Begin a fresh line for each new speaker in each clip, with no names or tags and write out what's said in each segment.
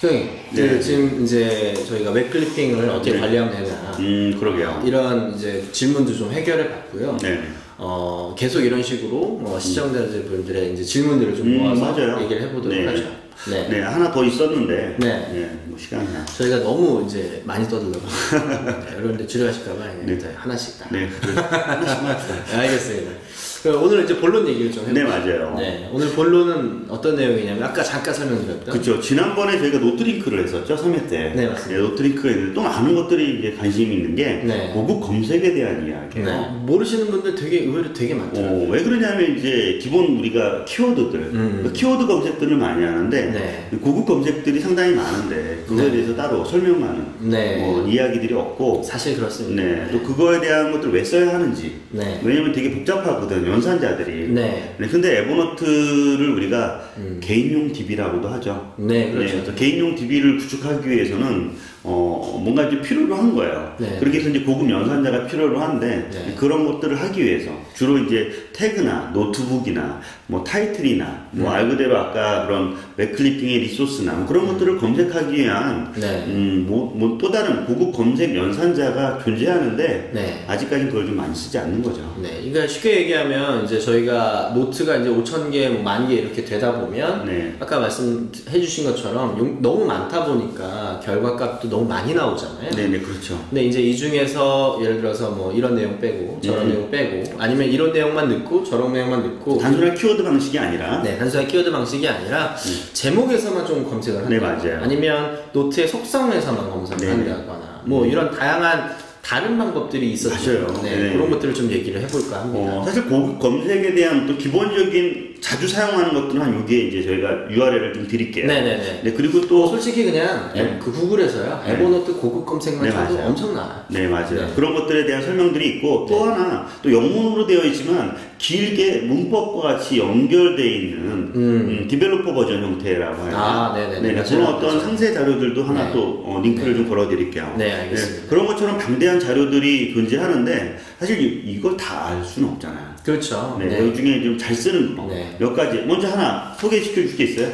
저희
네.
지금 이제 저희가 웹클리핑을 어떻게
네.
관리하면 되나
그러게요.
이런 이제 질문도 좀 해결해 봤고요.
네.
계속 이런 식으로 시청자분들의 이제 질문들을 좀 모아서
맞아요.
얘기를 해보도록
네.
하죠. 네.
네, 하나 더 있었는데,
네.
뭐 시간이 나.
저희가 너무 이제 많이 떠들려고 여러분들 지루하실까봐
네.
하나씩 다.
네, 하나씩만 합시다.
네, 알겠습니다. 그럼 오늘 이제 본론 얘기를 좀 해볼게요.
네, 맞아요.
네, 오늘 본론은 어떤 내용이냐면 아까 잠깐 설명드렸던.
그렇죠. 지난번에 저희가 노트링크를 했었죠, 3회 때.
네, 맞습니다.
노트링크가 있는데 또 많은 것들이 이제 관심이 있는 게
네.
고급 검색에 대한 이야기예요.
네. 모르시는 분들 되게 의외로 되게 많더라고요.
왜 그러냐면 이제 기본 우리가 키워드들, 키워드 검색들을 많이 하는데
네.
고급 검색들이 상당히 많은데 그거에
네.
대해서 따로 설명하는
네.
이야기들이 없고,
사실 그렇습니다.
네, 또 그거에 대한 것들 왜 써야 하는지.
네.
왜냐면 되게 복잡하거든, 연산자들이.
네.
근데 에버노트를 우리가 개인용 DB라고도 하죠.
네, 그렇죠.
그래서 개인용 DB를 구축하기 위해서는 뭔가 이제 필요로 한 거예요.
네.
그렇게 해서 이제 고급 연산자가 필요로 한데,
네.
그런 것들을 하기 위해서 주로 이제 태그나 노트북이나 뭐 타이틀이나 뭐 말 그대로 아까 그런 웹클리핑의 리소스나 뭐 그런 것들을 검색하기 위한
네.
또 다른 고급 검색 연산자가 존재하는데,
네.
아직까지는 그걸 좀 많이 쓰지 않는 거죠.
네, 그러니까 쉽게 얘기하면 이제 저희가 노트가 이제 5,000개, 뭐 10,000개 이렇게 되다 보면
네.
아까 말씀해주신 것처럼 너무 많다 보니까 결과값도 너무 많이 나오잖아요.
네네, 그렇죠.
근데 이제 이 중에서 예를 들어서 뭐 이런 내용 빼고 저런 내용 빼고 아니면 이런 내용만 넣고 저런 내용만 넣고
단순한 키워드 방식이 아니라,
네, 단순한 키워드 방식이 아니라 제목에서만 좀 검색을
네,
한다거나
맞아요.
아니면 노트의 속성에서만 검색을
네.
한다거나 뭐 이런 다양한 다른 방법들이 있었죠.
맞아요.
네,
네.
그런 것들을 좀 얘기를 해볼까 합니다.
사실 고급 검색에 대한 또 기본적인 자주 사용하는 것들은 한 요게 이제 저희가 URL을 좀 드릴게요.
네네네.
네, 그리고 또
솔직히 그냥
네.
그 구글에서요.
네.
에버노트 고급 검색만
네,
쳐도
맞아요.
엄청 나와요.
네, 맞아요.
네.
그런 것들에 대한 설명들이 있고, 또
네.
하나 또 영문으로 되어 있지만 길게 문법과 같이 연결되어 있는 디벨로퍼 버전 형태라고 해요.
아, 네네네. 맞아요.
그런 어떤
맞아요.
상세 자료들도 하나
네.
또 링크를
네.
좀 걸어드릴게요.
네, 알겠습니다.
그런 것처럼 방대한 자료들이 존재하는데 사실 이걸 다 알 수는 없잖아요.
그렇죠.
네,
네.
그 중에 좀 잘 쓰는 법,
네.
몇 가지. 먼저 하나 소개시켜 줄 게 있어요?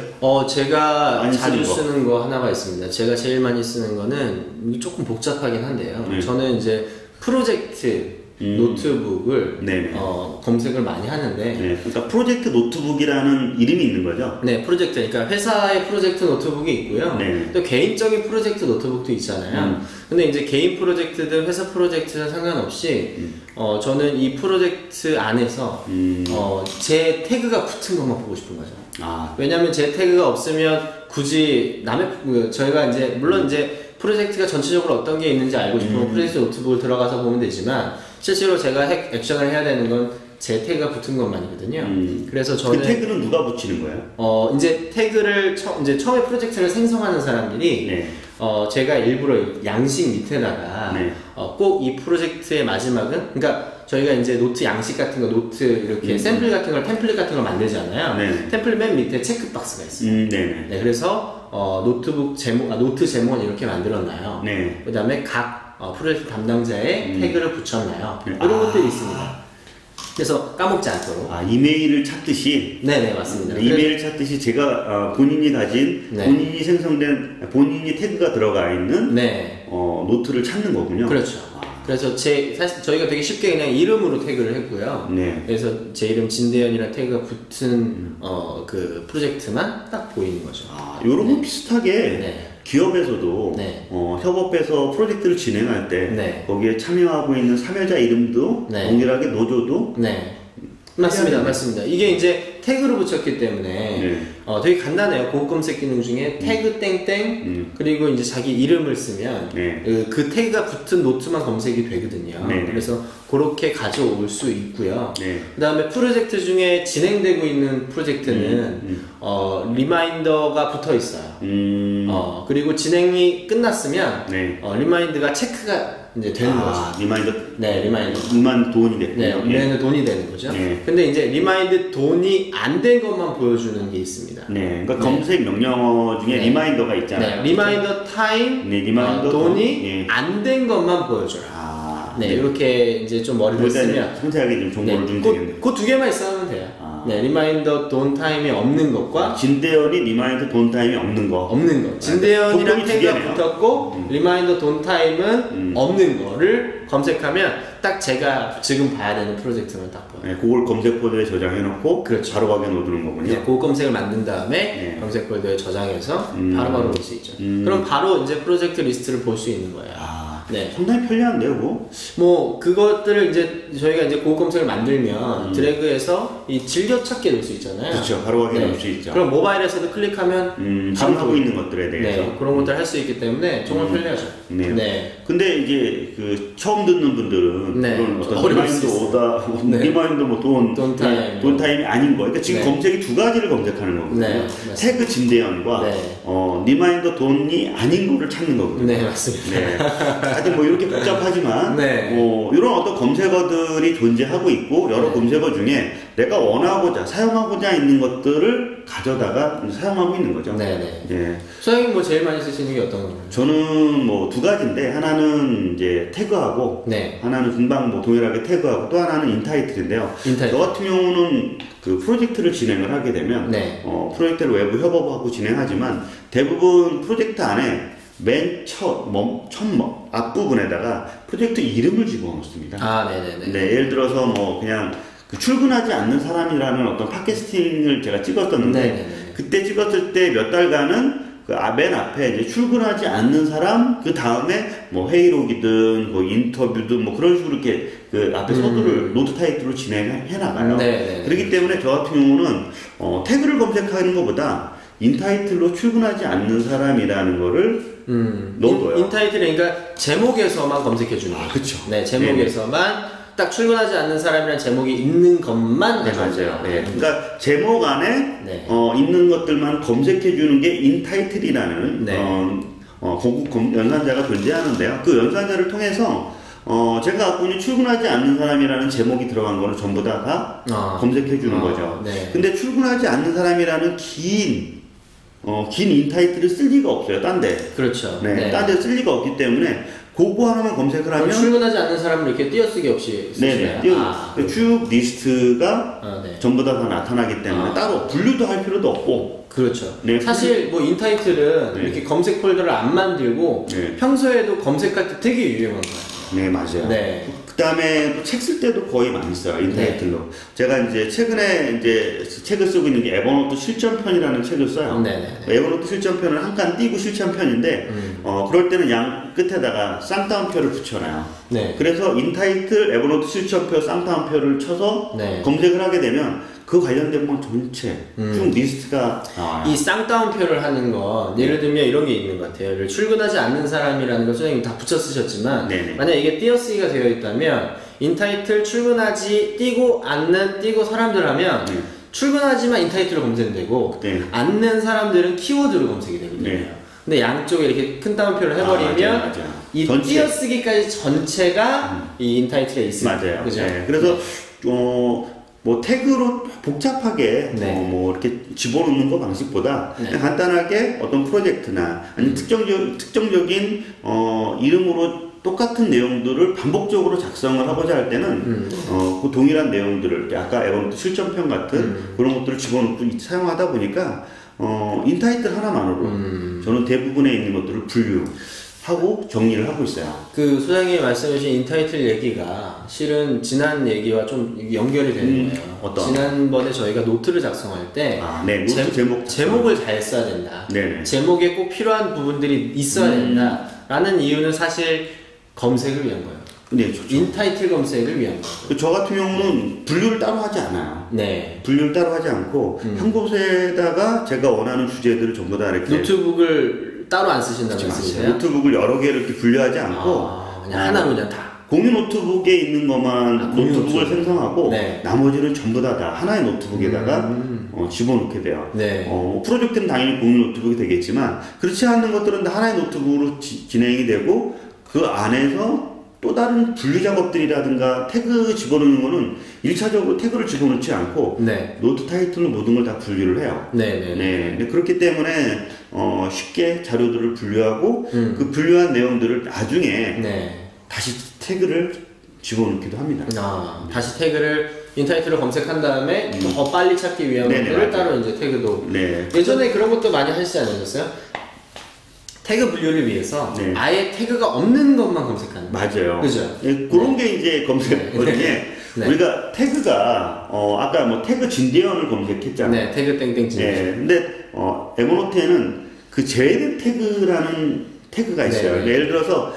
제가
많이
자주
쓰는 거.
쓰는 거 하나가 있습니다. 제가 제일 많이 쓰는 거는 조금 복잡하긴 한데요.
네.
저는 이제 프로젝트 노트북을
네네.
검색을 많이 하는데
네, 그러니까 프로젝트 노트북이라는 이름이 있는 거죠?
네, 프로젝트. 그러니까 회사의 프로젝트 노트북이 있고요.
네.
또 개인적인 프로젝트 노트북도 있잖아요. 근데 이제 개인 프로젝트든 회사 프로젝트든 상관없이 저는 이 프로젝트 안에서 제 태그가 붙은 것만 보고 싶은 거죠.
아,
왜냐면 제 태그가 없으면 굳이 저희가 이제 물론 이제 프로젝트가 전체적으로 어떤 게 있는지 알고 싶으면 프로젝트 노트북을 들어가서 보면 되지만 실제로 제가 액션을 해야 되는 건 제 태그가 붙은 것만이거든요. 그래서 저는
그 태그는 누가 붙이는 거예요?
이제 태그를 이제 처음에 프로젝트를 생성하는 사람들이
네.
제가 일부러 양식 밑에다가
네.
꼭 이 프로젝트의 마지막은 그러니까 저희가 이제 노트 양식 같은 거 노트 이렇게 샘플 같은 걸 템플릿 같은 걸 만들잖아요.
네.
템플릿 맨 밑에 체크박스가 있어요.
네네.
네, 그래서 노트북 제목, 노트 제목은 이렇게 만들었나요?
네.
그 다음에 각 프로젝트 담당자의 태그를 붙였나요?
네.
이런 것들이 있습니다. 그래서 까먹지 않도록.
이메일을 찾듯이.
네네, 맞습니다.
이메일을 찾듯이 제가 본인이 가진,
네.
본인이 생성된, 본인이 태그가 들어가 있는
네.
노트를 찾는 거군요.
그렇죠. 그래서 사실 저희가 되게 쉽게 그냥 이름으로 태그를 했고요.
네.
그래서 제 이름 진대현이라는 태그가 붙은 그 프로젝트만 딱 보이는 거죠.
요런 거 비슷하게
네.
기업에서도
네.
협업해서 프로젝트를 진행할 때
네.
거기에 참여하고 있는 참여자 이름도
네.
동일하게 넣어줘도
네. 맞습니다. 맞습니다. 이게 이제 태그로 붙였기 때문에
네.
되게 간단해요. 고급 검색 기능 중에 태그 땡땡 그리고 이제 자기 이름을 쓰면
네.
그 태그가 붙은 노트만 검색이 되거든요.
네.
그래서 그렇게 가져올 수 있고요.
네.
그 다음에 프로젝트 중에 진행되고 있는 프로젝트는 리마인더가 붙어 있어요. 그리고 진행이 끝났으면
네.
리마인드가 체크가 이제 되는 거죠.
리마인더.
네, 리마인더.
만 돈이 됐군요.
네, 우리는 돈이 되는 거죠.
네.
근데 이제 리마인드 돈이 안 된 것만 보여주는 게 있습니다.
네, 그러니까 검색 명령어 중에
네.
리마인더가 있잖아요.
네, 리마인더 타임,
네, 리마인더
돈이
예.
안 된 것만 보여줘요. 네, 이렇게 이제 좀 머리를
일단
쓰면
상세하게 좀 정보를 좀 주겠네요.
그 두 개만 있으면 돼요. 네, 리마인더 돈 타임이 없는 것과
진대현이 리마인더 돈 타임이 없는 거.
진대현이랑
조건이 두
태그가
개네요.
붙었고 리마인더 돈 타임은 없는 거를 검색하면 딱 제가 지금 봐야 되는 프로젝트만 딱 보여요.
네, 그걸 검색 폴더에 저장해놓고
그렇죠.
바로 확인해 누르는 거군요.
네, 그 검색을 만든 다음에
네.
검색 폴더에 저장해서 바로바로 볼 수 있죠. 그럼 바로 이제 프로젝트 리스트를 볼 수 있는 거예요. 네.
상당히 편리한데요, 그거?
뭐 그것들을 이제 저희가 이제 고급 검색을 만들면 드래그해서 이 즐겨찾기에 넣을 수 있잖아요.
그렇죠. 바로 확인해
네.
볼 수 있죠.
그럼 모바일에서도 클릭하면
지금 하고 있는 것들에 대해서.
네, 그런 것들 할 수 있기 때문에 정말 편리하죠.
네. 근데 이제 그 처음 듣는 분들은
네.
그런 어떤
어려울 수
리마인드
있어요.
오다,
네.
리마인드 뭐
돈 타임.
돈 타임이 아닌 거. 그러니까 지금
네.
검색이 두 가지를 검색하는 거거든요.
네, 맞습니다.
태그 진대현과
네.
리마인더 돈이 아닌 거를 찾는 거거든요.
네, 맞습니다.
네. 아직 뭐 이렇게 복잡하지만
네.
이런 어떤 검색어들이 존재하고 있고 여러
네.
검색어 중에 내가 원하고자 사용하고자 있는 것들을 가져다가 사용하고 있는 거죠.
네네.
예.
소장님 뭐 제일 많이 쓰시는 게 어떤 거예요?
저는 뭐 두 가지인데 하나는 이제 태그하고
네.
하나는 금방 뭐 동일하게 태그하고 또 하나는 인타이틀인데요.
인타이틀.
저 같은 경우는 그 프로젝트를 진행을 하게 되면
네.
프로젝트를 외부 협업하고 진행하지만 대부분 프로젝트 안에 맨 첫 앞부분에다가 프로젝트 이름을 집어넣습니다.
네네네.
네, 예를 들어서 뭐 그냥 그 출근하지 않는 사람이라는 어떤 팟캐스팅을 제가 찍었었는데
네네네.
그때 찍었을 때 몇 달간은 그 맨 앞에 이제 출근하지 않는 사람 그 다음에 뭐 회의록이든 뭐 인터뷰든 뭐 그런 식으로 이렇게 그 앞에 서두를 노트 타이틀로 진행해 나가요.
네네네.
그렇기 때문에 저 같은 경우는 태그를 검색하는 것보다 인타이틀로 출근하지 않는 사람이라는 거를 넣어둬요.
인타이틀이 그러니까 제목에서만 검색해 주는 거예요.
그쵸.
네, 제목에서만 딱 출근하지 않는 사람이라는 제목이 있는 것만
네, 맞아요. 네. 그러니까 제목 안에
네.
있는 것들만 검색해 주는 게 인타이틀이라는
네.
고급 연산자가 존재하는데요. 그 연산자를 통해서 제가 갖고 있는 출근하지 않는 사람이라는 제목이 들어간 거는 전부 다 검색해 주는 거죠.
네.
근데 출근하지 않는 사람이라는 긴 인타이틀을 쓸 리가 없어요. 딴 데.
그렇죠.
네. 딴 데 쓸 리가 없기 때문에 그거 하나만 검색을 하면
출근하지 않는 사람을 이렇게 띄어쓰기 없이 쓰시나요?
네네. 쭉 리스트가
네.
전부 다 나타나기 때문에 따로 분류도 할 필요도 없고.
그렇죠.
네,
사실 뭐 인타이틀은
네.
이렇게 검색 폴더를 안 만들고
네.
평소에도 검색할 때 되게 유용한 거예요.
네, 맞아요.
네.
그 다음에 또 책 쓸 때도 거의 많이 써요, 인타이틀로. 제가 이제 최근에 이제 책을 쓰고 있는 게 에버노트 실전편이라는 책을 써요.
네네.
에버노트 실전편을 한 칸 띄고 실전편인데, 그럴 때는 양 끝에다가 쌍따옴표를 붙여놔요.
네.
그래서 인타이틀, 에버노트 실전표, 쌍따옴표를 쳐서
네.
검색을 하게 되면 그 관련된 건 전체 쭉 리스트가 나와요.
이 쌍따옴표를 하는 건 예를 들면 이런 게 있는 것 같아요. 출근하지 않는 사람이라는 걸 소장님 다 붙여 쓰셨지만
네네.
만약 이게 띄어쓰기가 되어 있다면 인타이틀 출근하지 띄고 않는 띄고 사람들 하면 출근하지만 인타이틀로 검색되고
네.
않는 사람들은 키워드로 검색이 되거든요.
네.
근데 양쪽에 이렇게 큰 따옴표를 해버리면
맞아요.
이
전체.
띄어쓰기까지 전체가 이 인타이틀에 있어요.
맞아요.
그죠?
네. 그래서 뭐 태그로 복잡하게
네.
뭐 이렇게 집어넣는 거 방식보다
네.
그냥 간단하게 어떤 프로젝트나 아니면 특정적인 이름으로 똑같은 내용들을 반복적으로 작성을 하고자 할 때는 그 동일한 내용들을 아까 에버노트 실전편 같은 그런 것들을 집어넣고 사용하다 보니까 인타이틀 하나만으로 저는 대부분에 있는 것들을 분류하고 정리를 하고 있어요.
그 소장님이 말씀하신 인타이틀 얘기가 실은 지난 얘기와 좀 연결이 되는 거예요.
어떤?
지난번에 저희가 노트를 작성할 때
네, 노트
제목을 잘 써야 된다.
네네.
제목에 꼭 필요한 부분들이 있어야 된다라는 이유는 사실 검색을 위한 거예요.
네, 좋죠.
인타이틀 검색을 위한 거예요.
저 같은 경우는 분류를 따로 하지 않아요.
네.
분류를 따로 하지 않고 한 곳에다가 제가 원하는 주제들을 전부 다 이렇게
노트북을 따로 안 쓰신다는 말씀이세요?
노트북을 여러 개를 이렇게 분류하지 않고
그냥 하나로 그냥 다.
공유 노트북에 있는 것만
공유
노트북을
노트북.
생성하고
네.
나머지는 전부 다 하나의 노트북에다가 집어넣게 돼요.
네.
프로젝트는 당연히 공유 노트북이 되겠지만 그렇지 않는 것들은 다 하나의 노트북으로 진행이 되고 그 안에서 또 다른 분류 작업들이라든가 태그 집어넣는 거는 1차적으로 태그를 집어넣지 않고
네.
노트 타이틀로 모든 걸 다 분류를 해요.
네.
네. 그렇기 때문에 쉽게 자료들을 분류하고 그 분류한 내용들을 나중에
네.
다시 태그를 집어넣기도 합니다.
다시 태그를 인타이틀을 검색한 다음에 더 빨리 찾기 위한
네네,
것들을
맞아요.
따로 이제 태그도
네.
예전에 그런 것도 많이 하시지 않으셨어요? 태그 분류를 위해서
네.
아예 태그가 없는 것만 검색하는
맞아요.
그죠?
예, 그런 게 이제 검색 중에
네.
우리가 태그가 아까 뭐 태그 진대원을 검색했잖아요.
네, 태그 땡땡 진.
네, 근데 에버노트에는 그 제외된 태그라는 태그가 있어요.
네.
예를 들어서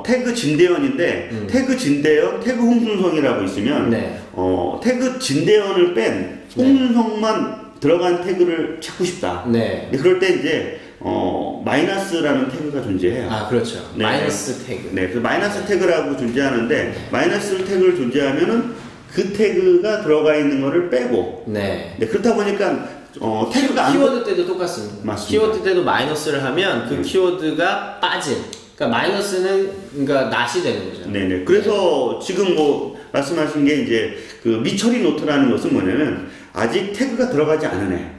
태그 진대원인데 태그 진대원, 태그 홍순성이라고 있으면
네.
태그 진대원을 뺀 홍순성만 들어간 태그를 찾고 싶다.
네.
그럴 때 이제 마이너스라는 태그가 존재해요.
아, 그렇죠.
네.
마이너스 태그.
네, 그 마이너스 태그라고 존재하는데 마이너스 태그를 존재하면은 그 태그가 들어가 있는 거를 빼고.
네.
네, 그렇다 보니까 태그가
키워드 때도 똑같습니다.
맞습니다.
키워드 때도 마이너스를 하면 그 키워드가 빠진. 그러니까 마이너스는 그러니까 낫이 되는 거죠.
네네. 그래서 지금 뭐 말씀하신 게 이제 그 미처리 노트라는 것은 뭐냐면 아직 태그가 들어가지 않은 애.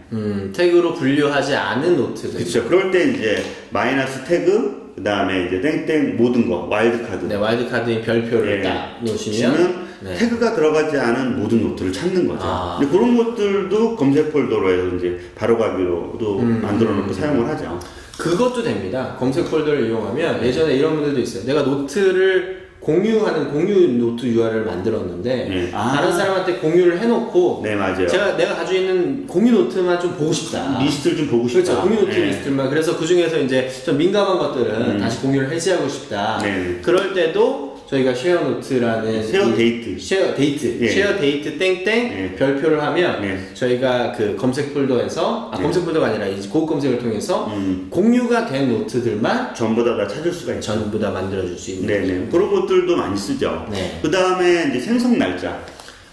태그로 분류하지 않은 노트들.
그렇죠. 그럴 때 이제 마이너스 태그, 그 다음에 이제 땡땡 모든 거, 와일드카드.
네, 와일드카드인 별표를 딱 놓으시면 네.
태그가 들어가지 않은 모든 노트를 찾는 거죠.
아.
근데 그런 것들도 검색 폴더로 해서 이제 바로가기로도 만들어 놓고 사용을 하죠.
그것도 됩니다. 검색 폴더를 이용하면 예전에 이런 분들도 있어요. 내가 노트를 공유하는 공유 노트 URL을 만들었는데
네.
다른 사람한테 공유를 해놓고
네, 맞아요.
내가 가지고 있는 공유 노트만 좀 보고 싶다.
리스트를 좀 보고 싶다.
그렇죠. 공유 노트
네.
리스트만. 그래서 그 중에서 이제 좀 민감한 것들은 다시 공유를 해제하고 싶다.
네.
그럴 때도 저희가 쉐어 노트라는
쉐어 데이트.
쉐어 데이트
예.
쉐어 데이트 땡땡
예.
별표를 하면
예.
저희가 그 검색 폴더에서 검색 폴더가 아니라 이제 고급 검색을 통해서 공유가 된 노트들만
전부 다 찾을 수가 있죠.
전부 다 만들어줄 수 있는
네네. 그런 것들도 많이 쓰죠.
네.
그 다음에 이제 생성 날짜.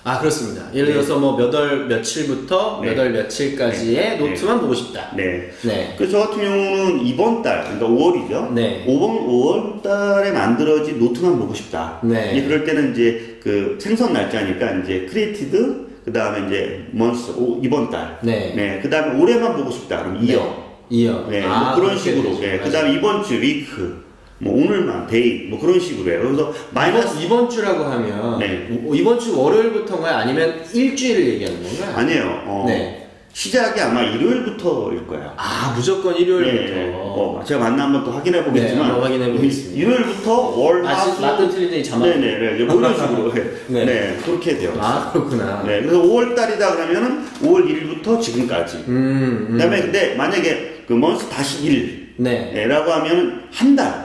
아, 그렇습니다. 예를 들어서 뭐 몇 월 며칠부터
네.
몇 월 며칠까지의
네.
노트만 보고 싶다.
네.
네.
그래서 저 같은 경우는 이번 달, 그러니까 5월이죠.
네.
5월 달에 만들어진 노트만 보고 싶다.
네.
이제 그럴 때는 이제 그 생성 날짜니까 이제 크리에이티드, 그 다음에 이제 먼스, 이번 달.
네.
그 다음에 올해만 보고 싶다. 그럼 이어.
이어.
네.
아,
뭐 그런
그렇게
식으로.
되죠.
네. 그
맞아요.
다음에 이번 주, 위크. 뭐 오늘만, 데이. 뭐 그런 식으로 해요. 그래서 마이너스.
이번 주라고 하면
네.
이번 주 월요일부터인가요? 아니면 일주일을 얘기하는 건가요?
아니에요.
네.
시작이 아마 일요일부터일 거예요.
아, 무조건 일요일부터.
네. 제가 만나 한번 또 확인해 보겠지만.
네, 한번 확인해 보겠습니다.
일요일부터 월, 화, 수.
맞든 틀리든 자막.
네네. 뭐 이런 식으로.
네.
네. 그렇게 돼요.
아, 그렇구나.
네. 그래서 5월달이다 그러면은 5월 1일부터 지금까지. 그 다음에 근데 만약에 그 먼스 다시 1.
네.
라고 하면 한 달.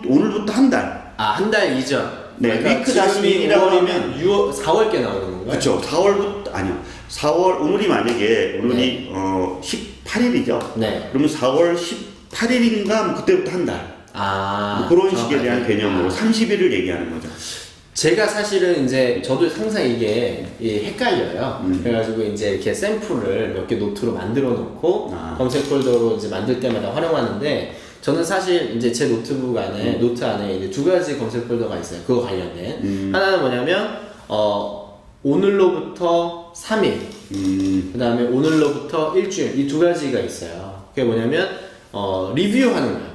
오늘부터 한 달.
아, 한 달 이전.
네.
그러니까
위크 다시
지금이
1이라고
5월이면
하면.
4월께 나오는 건가요?
그렇죠. 4월부터, 아니요. 4월, 오늘이 만약에, 오늘이, 18일이죠.
네.
그러면 4월 18일인가, 뭐 그때부터 한 달.
아.
뭐 그런 식에 대한
정확하게.
개념으로 30일을 얘기하는 거죠.
제가 사실은 이제 저도 항상 이게 헷갈려요. 그래가지고 이제 이렇게 샘플을 몇 개 노트로 만들어 놓고 검색 폴더로 이제 만들 때마다 활용하는데 저는 사실 이제 제 노트북 안에 노트 안에 이제 두 가지 검색 폴더가 있어요. 그거 관련된 하나는 뭐냐면 오늘로부터 3일 그 다음에 오늘로부터 일주일 이 두 가지가 있어요. 그게 뭐냐면 리뷰하는 거예요.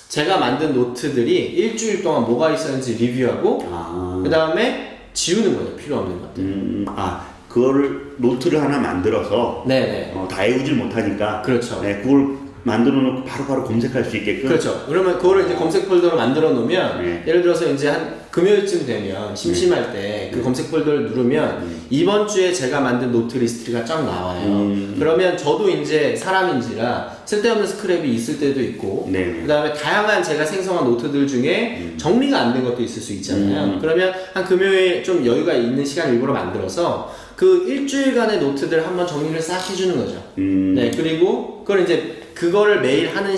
제가 만든 노트들이 일주일 동안 뭐가 있었는지 리뷰하고 그 다음에 지우는 거예요. 필요 없는 것들.
그거를 노트를 하나 만들어서
네네.
다 외우질 못하니까
그렇죠.
네, 그걸 만들어 놓고 바로바로 검색할 수 있게끔.
그렇죠. 그러면 그거를 이제 검색 폴더로 만들어 놓으면
네.
예를 들어서 이제 한 금요일쯤 되면 심심할 때 그 검색 폴더를 누르면 이번 주에 제가 만든 노트 리스트가 쫙 나와요. 그러면 저도 이제 사람인지라 쓸데없는 스크랩이 있을 때도 있고
네.
그 다음에 다양한 제가 생성한 노트들 중에 정리가 안 된 것도 있을 수 있잖아요. 그러면 한 금요일 좀 여유가 있는 시간 일부러 만들어서 그 일주일간의 노트들 한번 정리를 싹 해주는 거죠. 네, 그리고 그걸 이제 그거를 매일 하는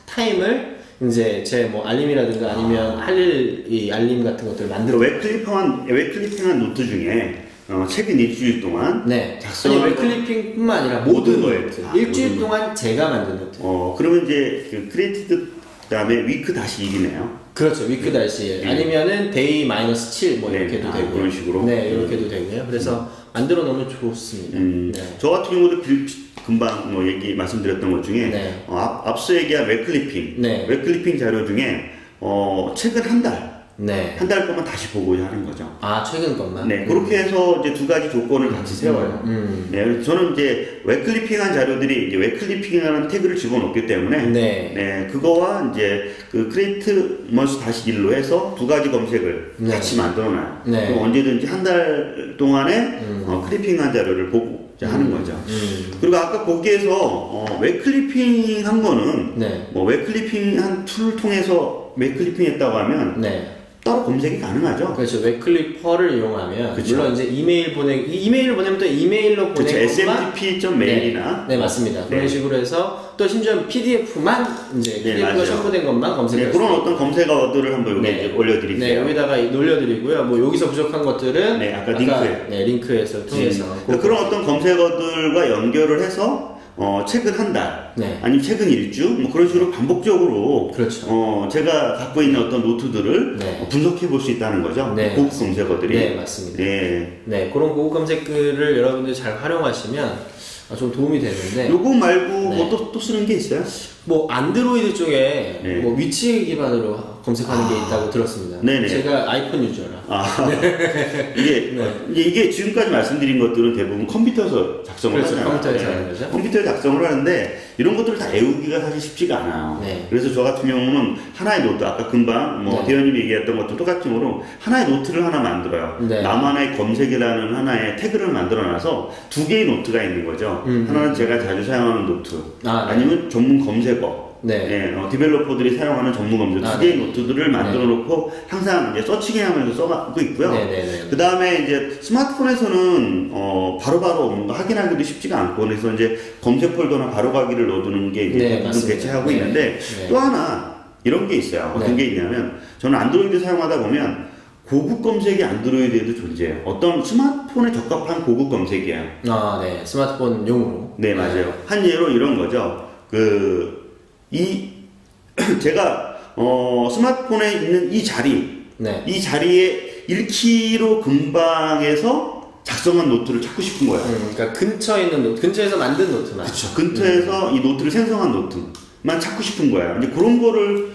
타임을 이제 제 뭐 알림이라든가 아니면 할 일 이 알림 같은 것들을 만들어.
웹클리핑한 노트 중에 최근 일주일 동안
네.
작성한
아니 웹클리핑뿐만 아니라
모든
모든
거예요.
노트.
아,
일주일
모든
동안 제가 만든 노트.
그러면 이제 그 크리에이티드 그다음에 위크 다시 1이네요.
그렇죠. 위크 달시
네.
아니면은 데이 마이너스 7 뭐
네.
이렇게도 되고
그런 식으로.
네, 이렇게도 되고요. 그래서 만들어 놓으면 좋습니다. 네.
저 같은 경우도 금방 뭐 말씀드렸던 것 중에
네.
앞서 얘기한 웹클리핑
네.
웹클리핑 자료 중에 최근 한 달
네.
한 달 거만 다시 보고자 하는 거죠.
아, 최근 것만?
네, 그렇게 해서 이제 두 가지 조건을 같이 세워요. 네, 그래서 저는 이제 웹클리핑한 자료들이 이제 웹클리핑이라는 태그를 집어넣기 때문에 네, 그거와 이제 그 크리에이트 머스 다시 1로 해서 두 가지 검색을 같이 만들어놔요. 그럼 언제든지 한 달 동안에 클리핑한 자료를 보고 하는 거죠. 그리고 아까 거기에서 웹클리핑 한 거는 뭐 웹클리핑 한 툴을 통해서 웹클리핑 했다고 하면 따로 검색이 가능하죠.
그렇죠. 웹클리퍼를 이용하면 물론 이제 이메일을 보내면 또 이메일로 보내는
것만 smtp.mail이나
네, 맞습니다. 그런 식으로 해서 또 심지어 PDF만 이제 PDF가 첨부된 것만 검색할
그런 어떤 검색어들을 한번 여기 이제 올려드릴게요.
네, 여기다가 올려드리고요. 뭐 여기서 부족한 것들은
아까
링크에서 통해서
그런 어떤 검색어들과 연결을 해서 최근 한 달, 아니면 최근 일주, 뭐 그런 식으로 반복적으로, 제가 갖고 있는 어떤 노트들을 분석해 볼 수 있다는 거죠. 고급 검색어들이.
네, 맞습니다. 네, 그런 고급 검색글을 여러분들이 잘 활용하시면 좀 도움이 되는데.
요거 말고 뭐 또 쓰는 게 있어요?
뭐 안드로이드 쪽에 뭐 위치 기반으로 검색하는 게 있다고 들었습니다. 제가 아이폰 유저라.
이게 지금까지 말씀드린 것들은 대부분 컴퓨터에서 작성을 하잖아요.
컴퓨터에서 하는 거죠.
컴퓨터에 작성을 하는데 이런 것들을 다 외우기가 사실 쉽지가 않아요. 그래서 저 같은 경우는 하나의 노트, 아까 금방 대현님이 얘기했던 것도 똑같지만 하나의 노트를 하나 만들어요. 나만의 검색이라는 하나의 태그를 만들어놔서 두 개의 노트가 있는 거죠. 하나는 제가 자주 사용하는 노트, 아니면 전문 검색어. 디벨로퍼들이 사용하는 전문 검색 두 개의 노트들을 만들어 놓고 항상 이제 서칭해 하면서 써가고 있고요. 그 다음에 이제 스마트폰에서는 바로바로 뭔가 확인하기도 쉽지가 않고 그래서 이제 검색 폴더나 바로 가기를 넣어두는 게 이제 대체하고 있는데 또 하나 이런 게 있어요. 어떤 게 있냐면 저는 안드로이드 사용하다 보면 고급 검색이 안드로이드에도 존재해요. 어떤 스마트폰에 적합한 고급 검색이에요.
스마트폰용으로.
네, 맞아요. 한 예로 이런 거죠. 제가 스마트폰에 있는 이 자리, 이 자리에 1km 근방에서 작성한 노트를 찾고 싶은 거예요.
그러니까 근처에 있는 노트, 근처에서 만든 노트만.
그렇죠. 근처에서 이 노트를 생성한 노트만 찾고 싶은 거예요. 이제 그런 거를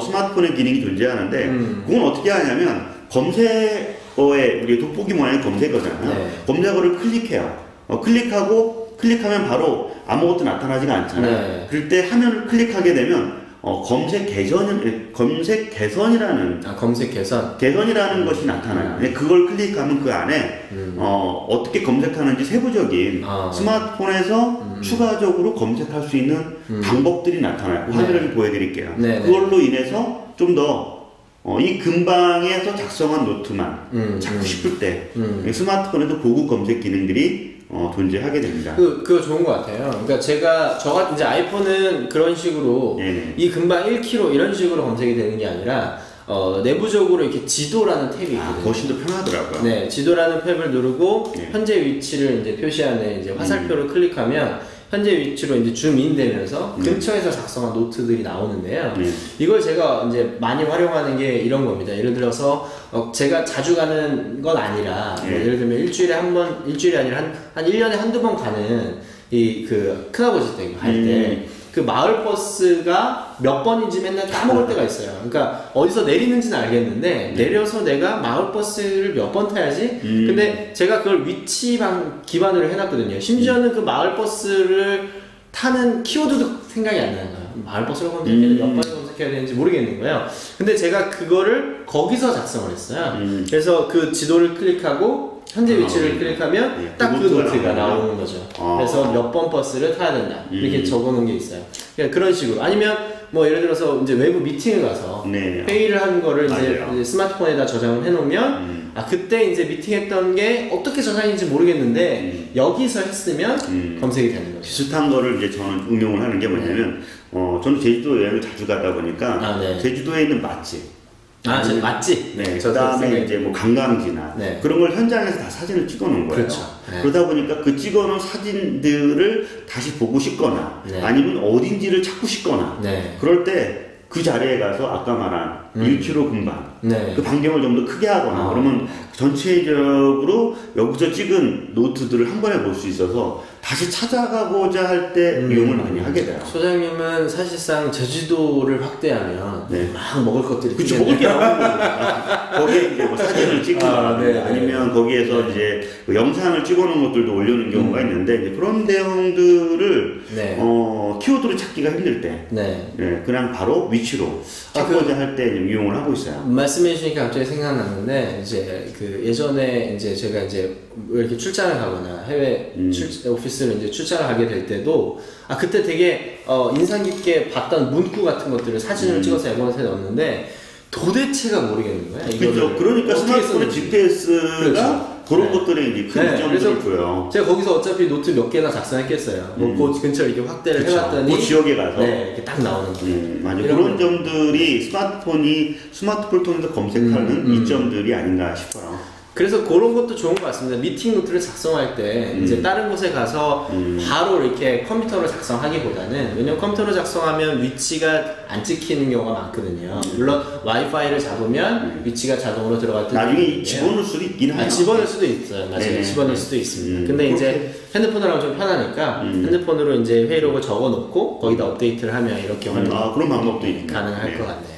스마트폰의 기능이 존재하는데 그건 어떻게 하냐면 검색어에 우리 돋보기 모양의 검색어잖아요. 검색어를 클릭해요. 클릭하면 바로 아무것도 나타나지가 않잖아요. 그럴 때 화면을 클릭하게 되면 검색 개선이라는
검색 개선
개선이라는 것이 나타나요. 그걸 클릭하면 그 안에 어떻게 검색하는지 세부적인 스마트폰에서 추가적으로 검색할 수 있는 방법들이 나타나요. 화면을 좀 보여드릴게요. 그걸로 인해서 좀 더 이 근방에서 작성한 노트만 찾고 싶을 때 스마트폰에도 고급 검색 기능들이 존재하게 됩니다.
그거 좋은 것 같아요. 그러니까 저가 이제 아이폰은 그런 식으로 이 근방 1km 이런 식으로 검색이 되는 게 아니라 내부적으로 이렇게 지도라는 탭이 있거든요.
훨씬 더 편하더라고요.
지도라는 탭을 누르고 현재 위치를 이제 표시하는 이제 화살표를 클릭하면 현재 위치로 이제 줌인 되면서 근처에서 작성한 노트들이 나오는데요. 이걸 제가 이제 많이 활용하는 게 이런 겁니다. 예를 들어서 제가 자주 가는 건 아니라 예를 들면 일주일이 아니라 한 1년에 한두 번 가는 그 큰아버지 댁 갈 때 그 마을버스가 몇 번인지 맨날 까먹을 때가 있어요. 그러니까 어디서 내리는지는 알겠는데 내려서 내가 마을버스를 몇 번 타야지? 근데 제가 그걸 위치 기반으로 해놨거든요. 심지어는 그 마을버스를 타는 키워드도 생각이 안 나는 거예요. 마을버스를 검색해야 몇 번을 검색해야 되는지 모르겠는 거예요. 근데 제가 그거를 거기서 작성을 했어요. 그래서 그 지도를 클릭하고 현재 위치를 클릭하면 딱 그 노트가 나오는 거죠. 그래서 몇 번 버스를 타야 된다. 이렇게 적어놓은 게 있어요. 그러니까 그런 식으로. 아니면 뭐 예를 들어서 이제 외부 미팅을 가서 회의를 한 거를 이제 스마트폰에다 저장을 해놓으면 그때 이제 미팅했던 게 어떻게 저장인지 모르겠는데 여기서 했으면 검색이 되는 거죠.
비슷한 거를 이제 저는 응용을 하는 게 뭐냐면 저는 제주도 여행을 자주 가다 보니까 제주도에 있는 맛집
맛집.
그 다음에 이제 뭐 관광지나 그런 걸 현장에서 다 사진을 찍어 놓은 거예요. 그러다 보니까 그 찍어 놓은 사진들을 다시 보고 싶거나 아니면 어딘지를 찾고 싶거나 그럴 때 그 자리에 가서 아까 말한 1km 금방
네.
그 반경을 좀 더 크게 하거나 그러면 전체적으로 여기서 찍은 노트들을 한 번에 볼 수 있어서 다시 찾아가고자 할 때 이용을 많이 하게 돼요.
소장님은 사실상 제주도를 확대하면
네.
막 먹을 것들이
그쵸, 먹을 게 나오는 거예요. 거기에 이제 뭐 사진을 찍거나
네,
아니면 거기에서
네.
이제 그 영상을 찍어놓은 것들도 올려놓은 경우가 있는데 이제 그런 내용들을
네.
키워드로 찾기가 힘들 때
네.
네, 그냥 바로 위치로 찾고자 할 때 이용을 하고 있어요.
말씀해 주시니까 갑자기 생각났는데 이제 그 예전에 이제 제가 이제 이렇게 출장을 가거나 해외 오피스를 이제 출장을 가게 될 때도 그때 되게 인상 깊게 봤던 문구 같은 것들을 사진을 찍어서 앨범에 넣었는데 도대체가 모르겠는 거야.
그렇죠. 그러니까 스마트폰의 GPS가
그렇죠.
그런
네.
것들에 이제 큰
네,
점들을
그래서
줘요.
제가 거기서 어차피 노트 몇 개나 작성했겠어요. 뭐 그 근처 이렇게 확대를
그쵸.
해봤더니
그 지역에 가서
네, 이렇게 딱 나오는 거예요.
맞아요.
이런
그런 점들이 스마트폰을 통해서 검색하는 이점들이 아닌가 싶어요.
그래서 그런 것도 좋은 것 같습니다. 미팅 노트를 작성할 때 이제 다른 곳에 가서 바로 이렇게 컴퓨터로 작성하기보다는 왜냐면 컴퓨터로 작성하면 위치가 안 찍히는 경우가 많거든요. 물론 와이파이를 잡으면 위치가 자동으로 들어갈 때
나중에 집어넣을 수도 있긴 해요.
집어넣을 수도 있어요. 맞아요.
네네.
집어넣을 수도 있습니다. 근데 이제 핸드폰으로 하면 좀 편하니까 핸드폰으로 이제 회의록을 적어놓고 거기다 업데이트를 하면 이렇게 하면
그런 방법도 있네요.
가능할
네.
것 같네요.